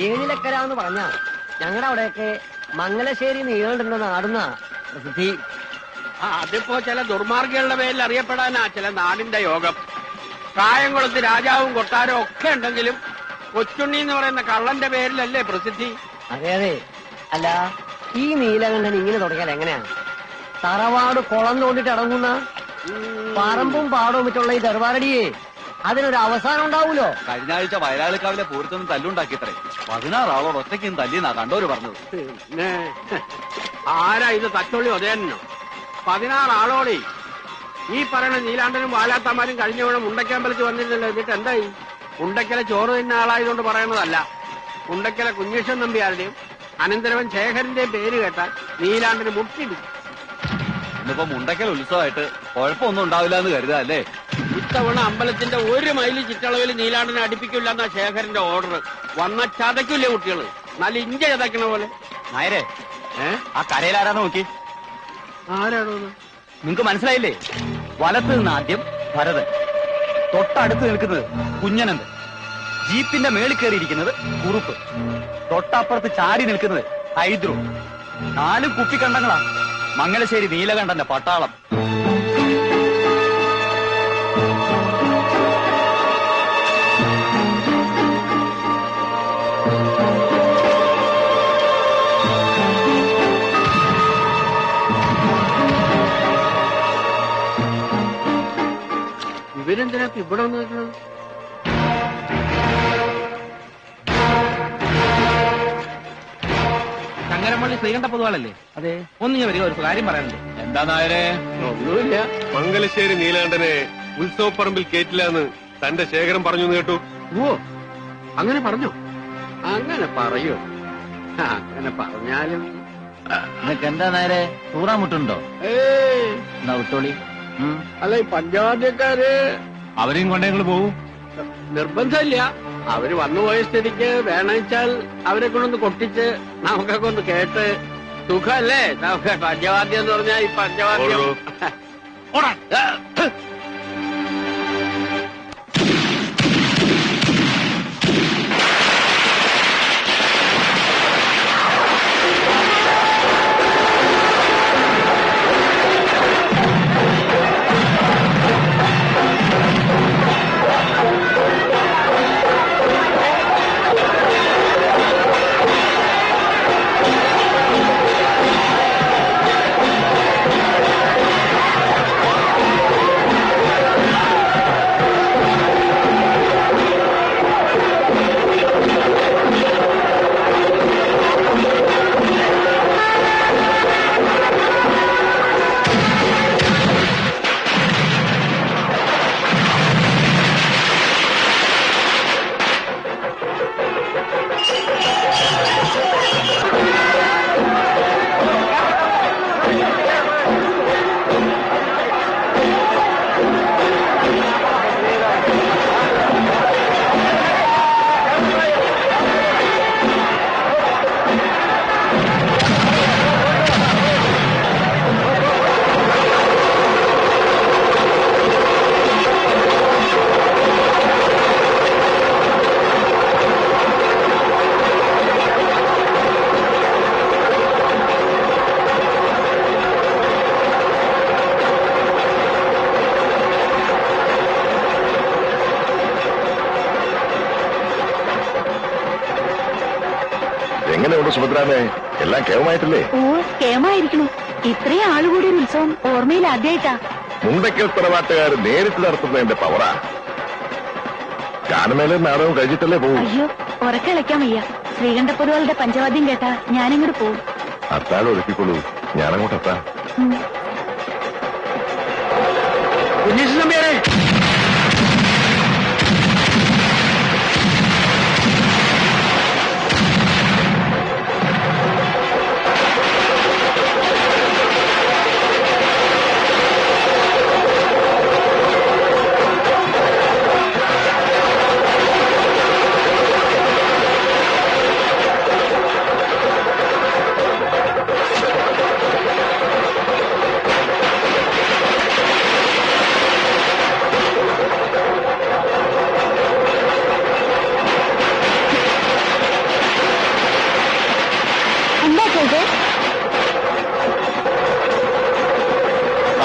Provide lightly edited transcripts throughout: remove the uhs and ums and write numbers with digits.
ഏഴിലക്കര എന്ന് പറഞ്ഞ ഞങ്ങളുടെ അവിടെയൊക്കെ മംഗലശ്ശേരി നീളുണ്ടെന്ന നാടുന്ന പ്രസിദ്ധി. അതിപ്പോ ചില ദുർമാർഗികളുടെ പേരിൽ അറിയപ്പെടാനാ ചില നാടിന്റെ യോഗം. കായംകുളത്ത് രാജാവും കൊട്ടാരവും ഒക്കെ ഉണ്ടെങ്കിലും കൊച്ചുണ്ണി എന്ന് പറയുന്ന കള്ളന്റെ പേരിലല്ലേ പ്രസിദ്ധി? അതെ അതെ. അല്ല, ഈ നീലകണ്ഠൻ ഇങ്ങനെ തുടങ്ങിയാൽ എങ്ങനെയാണ്? തറവാട് കുളം തോണ്ടിട്ട് ഇറങ്ങുന്ന പറമ്പും പാടവും വെച്ചുള്ള ഈ ദർബാരടിയെ അതിനൊരു അവസാനം ഉണ്ടാവൂലോ? കഴിഞ്ഞ ആഴ്ച വയലാളിക്കാവിലെ പൂരത്തൊന്നും തല്ലുണ്ടാക്കിയത്രേ. 16 ആളോട് ഒറ്റയ്ക്കും തല്ലിന്നാ കണ്ടോര് പറഞ്ഞത്. പിന്നെ ആരാ ഇത് തച്ചോളി ഉദയനോ? 16 ആളോടെ ഈ പറയുന്ന നീലാണ്ടനും വാലാത്തമാരും കഴിഞ്ഞ വേണം മുണ്ടക്കമ്പലത്തിൽ വന്നിരുന്നല്ലോ. എന്നിട്ട് എന്തായി? മുണ്ടക്കലെ ചോറ് തിന്ന ആളായതുകൊണ്ട് പറയുന്നതല്ല. മുണ്ടക്കലെ കുഞ്ഞേശ്വൻ നമ്പ്യാരുടെയും അനന്തരവൻ ശേഖരന്റെയും പേര് കേട്ടാൽ നീലാണ്ടന് മുട്ടിടും. ഇന്നിപ്പോ മുണ്ടക്കൽ ഉത്സവമായിട്ട് കുഴപ്പമൊന്നും ഉണ്ടാവില്ല എന്ന് കരുതാ അല്ലേ? ഇത്തവണ അമ്പലത്തിന്റെ 1 മൈല് ചുറ്റളവിൽ നീലാണ്ടനെ അടുപ്പിക്കില്ല എന്നാ ശേഖരന്റെ ഓർഡർ. വന്ന ചതയ്ക്കില്ലേ കുട്ടികള്, നല്ല ഇഞ്ച ചതയ്ക്കണ പോലെ. നായരെ, ആ കരയിലാരാന്ന് നോക്കി. ആരാണോ? നിങ്ങക്ക് മനസ്സിലായില്ലേ? വലത്ത് നിന്ന് ആദ്യം ഭരതൻ, തൊട്ടടുത്ത് നിൽക്കുന്നത് കുഞ്ഞനന്ദൻ, ജീപ്പിന്റെ മേളിൽ കയറിയിരിക്കുന്നത് കുറുപ്പ്, തൊട്ടപ്പുറത്ത് ചാടി നിൽക്കുന്നത് ഹൈദ്രു. 4 കുപ്പിക്കണ്ടങ്ങളാ മംഗലശ്ശേരി നീലകണ്ഠന്റെ പട്ടാളം. ഇവരെന്തിനാ ഇവിടെ വന്ന് നിൽക്കുന്നത്? ചങ്ങരപ്പള്ളി ശ്രീകണ്ഠ പൊതുവാളല്ലേ? അതെ. ഒന്നിങ്ങ വരിക, ഒരു കാര്യം പറയാനുണ്ട്. എന്താ നായരെ? ഒന്നുമില്ല. മംഗലശ്ശേരി നീലാണ്ടനെ ഉത്സവപ്പറമ്പിൽ കേറ്റില്ലാന്ന് തന്റെ ശേഖരം പറഞ്ഞു കേട്ടു. ഓ, അങ്ങനെ പറഞ്ഞോ? അങ്ങനെ പറയോ? അങ്ങനെ പറഞ്ഞാലും നിനക്ക് എന്താ നേരെ തൂറാമുട്ടുണ്ടോ? എന്നാ വിട്ടോളി. അല്ല, ഈ പഞ്ചവാദ്യക്കാര് അവരെയും കൊണ്ടേ നിങ്ങൾ പോവും. നിർബന്ധമില്ല. അവര് വന്നുപോയ സ്ഥിതിക്ക് വേണമെച്ചാൽ അവരെ കൊണ്ടൊന്ന് കൊട്ടിച്ച് നമുക്കൊക്കെ ഒന്ന് കേട്ട് സുഖല്ലേ? നമുക്ക് പഞ്ചവാദ്യം എന്ന് പറഞ്ഞാൽ ഈ പഞ്ചവാദ്യം. എങ്ങനെയുണ്ട് സുഭദ്രാമേ? എല്ലാം കേമമായിട്ടില്ലേ? ഓ, കേമായിരിക്കണു. ഇത്രയും ആളുകൂടി ഉത്സവം ഓർമ്മയിൽ ആദ്യമായിട്ടാ. മുണ്ടക്കൽ തറവാട്ടുകാർ നേരിട്ട് നടത്തുന്നതിന്റെ പവറാ. ഗാനമേലും നാടകവും കഴിച്ചിട്ടല്ലേ പോവും. അയ്യോ, ഉറക്കളിക്കാൻ വയ്യ. ശ്രീകണ്ഠപുരവാളുടെ പഞ്ചവാദ്യം കേട്ടാ ഞാനിങ്ങോട്ട് പോവും. അത്താഴം ഒരുക്കിക്കൊള്ളൂ, ഞാനങ്ങോട്ട് എത്താം. കുഞ്ഞേശ്വൻ നമ്പ്യാരെ,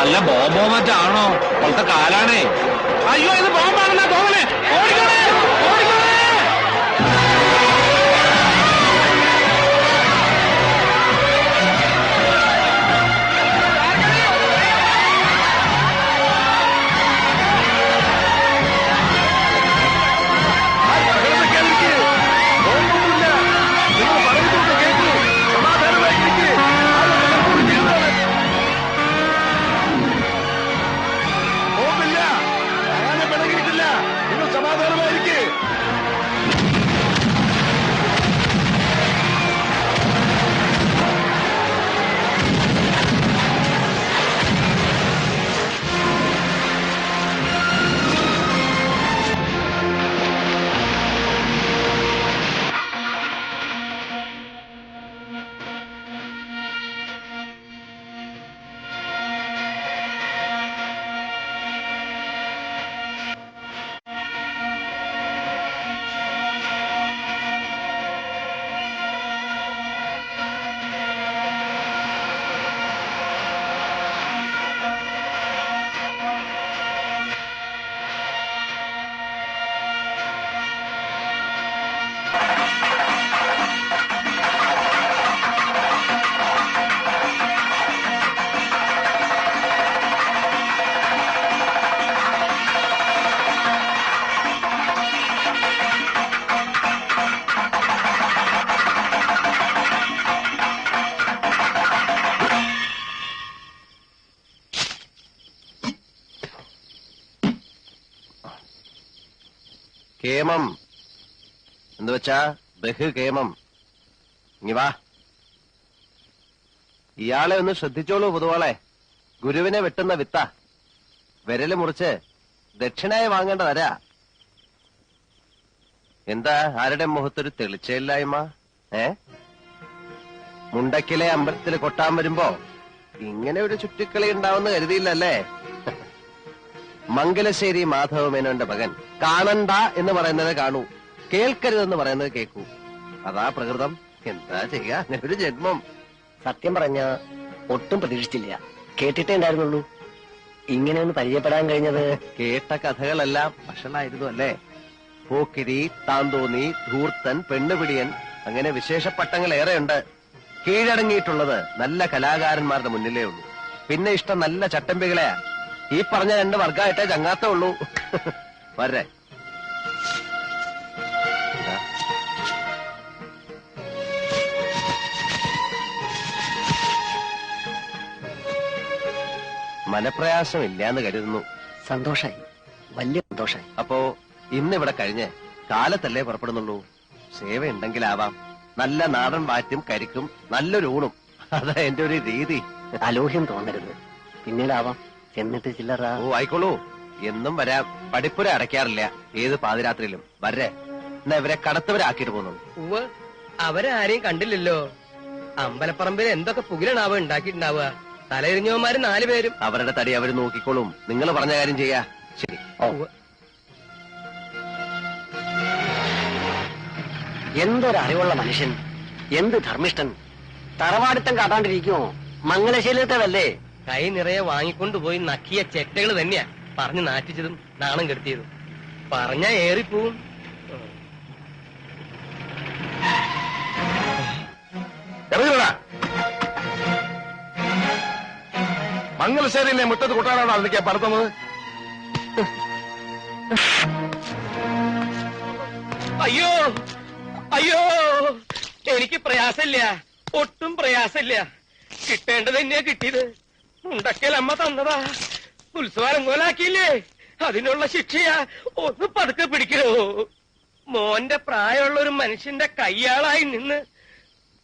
വല്ല ബോംബോ മറ്റാണോ? ഇപ്പോഴത്തെ കാലാണേ. അയ്യോ, ഇത് ബോംബാണെന്നാ തോന്നണേ. ഓടിക്കണേ, ഓടിക്കണേ. കേമം എന്ന് വെച്ചാ ബഹുകേമം. ഇനി വാ. ഇയാളെ ഒന്ന് ശ്രദ്ധിച്ചോളൂ പൊതുവാളെ. ഗുരുവിനെ വെട്ടുന്ന വിത്ത. വിരല് മുറിച്ച് ദക്ഷിണായി വാങ്ങേണ്ടതരാ. എന്താ ആരുടെ മുഖത്തൊരു തെളിച്ചയില്ലായ്മ? മുണ്ടക്കിലെ അമ്പലത്തിൽ കൊട്ടാൻ വരുമ്പോ ഇങ്ങനെ ഒരു ചുറ്റിക്കളി ഉണ്ടാവുന്ന കരുതിയില്ലല്ലേ? മംഗലശ്ശേരി മാധവമേനോന്റെ മകൻ കാണണ്ട എന്ന് പറയുന്നത് കാണൂ, കേൾക്കരുതെന്ന് പറയുന്നത് കേൾക്കൂ. അതാ പ്രകൃതം. എന്താ ചെയ്യാ, ഒരു ജന്മം. സത്യം പറഞ്ഞ ഒട്ടും പ്രതീക്ഷിച്ചില്ല. കേട്ടിട്ടേ ഉണ്ടായിരുന്നുള്ളൂ. ഇങ്ങനെ ഒന്ന് പരിചയപ്പെടാൻ കഴിഞ്ഞത്. കേട്ട കഥകളെല്ലാം വഷളായിരുന്നു അല്ലേ? പോക്കിരി, താന്തോന്നി, ധൂർത്തൻ, പെണ്ണുപിടിയൻ, അങ്ങനെ വിശേഷ പട്ടങ്ങൾ ഏറെയുണ്ട്. കീഴടങ്ങിയിട്ടുള്ളത് നല്ല കലാകാരന്മാരുടെ മുന്നിലേ ഉള്ളൂ. പിന്നെ ഇഷ്ടം നല്ല ചട്ടമ്പികളെയാ. ഈ പറഞ്ഞ 2 വർഗമായിട്ടേ ചങ്ങാത്തേ ഉള്ളൂ. വരെ മനപ്രയാസം ഇല്ലാന്ന് കരുതുന്നു. സന്തോഷായി, വലിയ സന്തോഷായി. അപ്പോ ഇന്നിവിടെ കഴിഞ്ഞ് കാലത്തല്ലേ പുറപ്പെടുന്നുള്ളൂ. സേവ ഉണ്ടെങ്കിലാവാം. നല്ല നാടൻ വാറ്റും കരിക്കും നല്ലൊരു ഊണും. അതാ എന്റെ ഒരു രീതി. അലോഹ്യം തോന്നരുത്, പിന്നീടാവാം. എന്നിട്ട് ചില്ലറ. ഓ ആയിക്കോളൂ, എന്നും വരാം. പഠിപ്പുര അടയ്ക്കാറില്ല ഏത് പാതിരാത്രിയിലും. വരെ എന്നാ ഇവരെ കടത്തവരാക്കിയിട്ട് പോകുന്നു. അവരാരെയും കണ്ടില്ലല്ലോ. അമ്പലപ്പറമ്പിൽ എന്തൊക്കെ പുകിലാണാവ ഉണ്ടാക്കിയിട്ടുണ്ടാവുക. തലയിരിഞ്ഞവന്മാര് 4 പേരും. അവരുടെ തടി അവര് നോക്കിക്കോളും. നിങ്ങൾ പറഞ്ഞ കാര്യം ചെയ്യാ. ശരി. എന്തൊരറിവുള്ള മനുഷ്യൻ, എന്ത് ധർമ്മിഷ്ഠൻ. തറവാടിത്തം കാട്ടാണ്ടിരിക്കുമോ? മംഗലശീലത്തേതല്ലേ? കൈ നിറയെ വാങ്ങിക്കൊണ്ടുപോയി നക്കിയ ചെറ്റകൾ തന്നെയാ പറഞ്ഞു നാറ്റിച്ചതും നാണം കെടുത്തിയതും. പറഞ്ഞാ ഏറിപ്പോവും. മംഗലശ്ശേരിയിലെ മുറ്റത്ത് കൂട്ടാനാണോ അതിലേക്ക് പറത്തുന്നത്? അയ്യോ അയ്യോ, എനിക്ക് പ്രയാസമില്ല, ഒട്ടും പ്രയാസമില്ല. കിട്ടേണ്ടത് തന്നെയാ കിട്ടിയത്. മുണ്ടക്കൽ അമ്മ തന്നതാ. ഉത്സവം കോലാക്കിയില്ലേ, അതിനുള്ള ശിക്ഷയാ. ഒന്ന് പതുക്കെ പിടിക്കണോ. മോന്റെ പ്രായമുള്ള ഒരു മനുഷ്യന്റെ കയ്യാളായി നിന്ന്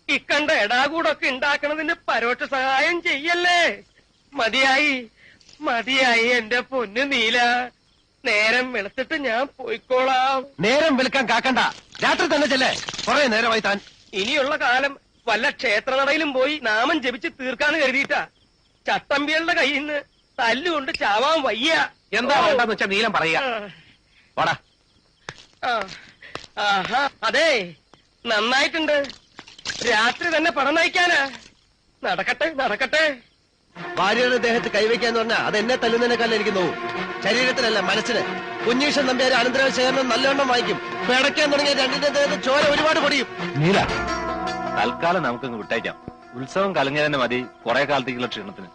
ഇക്കണ്ട എടാകൂടൊക്കെ ഉണ്ടാക്കണതിന് പരോക്ഷ സഹായം ചെയ്യല്ലേ. മതിയായി മതിയായി എന്റെ പൊന്നു നീല. നേരം വെളുത്തിട്ട് ഞാൻ പോയിക്കോളാം. നേരം വെളുക്കാൻ കാക്കണ്ട, രാത്രി തന്നെ ചെല്ലേ. കുറെ നേരമായി താൻ. ഇനിയുള്ള കാലം വല്ല ക്ഷേത്രനടയിലും പോയി നാമം ജപിച്ച് തീർക്കാന്ന് കരുതിയിട്ടാ. ചട്ടമ്പികളുടെ കയ്യിൽ നിന്ന് തല്ലുകൊണ്ട് ചാവാൻ വയ്യ. എന്താ വേണ്ടെന്ന് വെച്ചാ നീലം പറയാ. വാടാ. ആഹാ, അതെ, നന്നായിട്ടുണ്ട്. രാത്രി തന്നെ പണം നയിക്കാനാ. നടക്കട്ടെ നടക്കട്ടെ. ഭാര്യയുടെ ദേഹത്ത് കൈവയ്ക്കാന്ന് പറഞ്ഞാൽ അത് എന്നെ തല്ലുന്നതിനേക്കാൾ എനിക്ക് നോവും. ശരീരത്തിനല്ല, മനസ്സിന്. കുഞ്ഞീഷൻ നമ്പ്യാർ അനന്തര ശേഖരണം നല്ലവണ്ണം വായിക്കും. പിടയ്ക്കാൻ തുടങ്ങിയ രണ്ടിന്റെ ദേഹത്ത് ചോര ഒരുപാട് പൊടിയും. നീല, തൽക്കാലം നമുക്കങ്ങ് വിട്ടേക്കാം. ഉത്സവം കലങ്ങിയതന്നെ മതി കുറെ കാലത്തേക്കുള്ള ക്ഷീണത്തിന്.